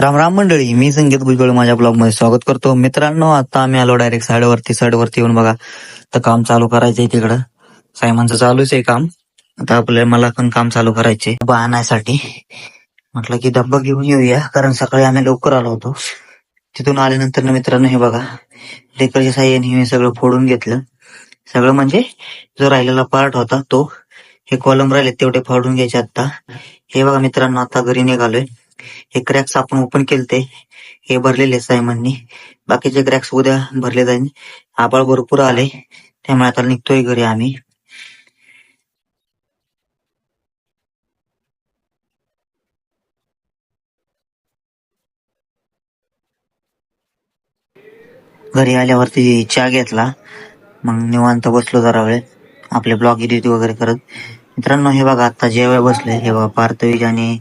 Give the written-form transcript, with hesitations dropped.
राम राम मंडळी, मी संगीत भुजबळ माझ्या ब्लॉग मध्ये स्वागत करतो. मित्रांनो, आता आम्ही आलो डायरेक्ट साडेवरती येऊन बघा तर काम चालू करायचंय तिकडं. सायमनचं चालूच आहे काम. आता मला पण काम चालू करायचे डब्बा आणायसाठी. म्हटलं की डब्बा घेऊन येऊया, कारण सकाळी आम्ही लवकर आलो होतो. तिथून आल्यानंतर ना मित्रांनो हे बघा, लेकरच्या साह्याने मी सगळं फोडून घेतलं. सगळं म्हणजे जो राहिलेला पार्ट होता तो, हे कॉलम राहिले तेवढे फोडून घ्यायचे आता. हे बघा मित्रांनो, आता घरी निघालोय. हे क्रॅक्स आपण ओपन केलते, हे भरलेले सायमननी. बाकीचे क्रॅक्स उद्या भरले जाईल. आबाळ भरपूर आले, त्यामुळे आता निघतोय घरी आम्ही. घरी आल्यावरती चहा घेतला, मग निवांत बसलो जरा वेळ आपले ब्लॉग एडिट वगैरे करत. मित्रांनो हे बघा, आता जेवाय बसले. हे बघा पार्थवीज आणि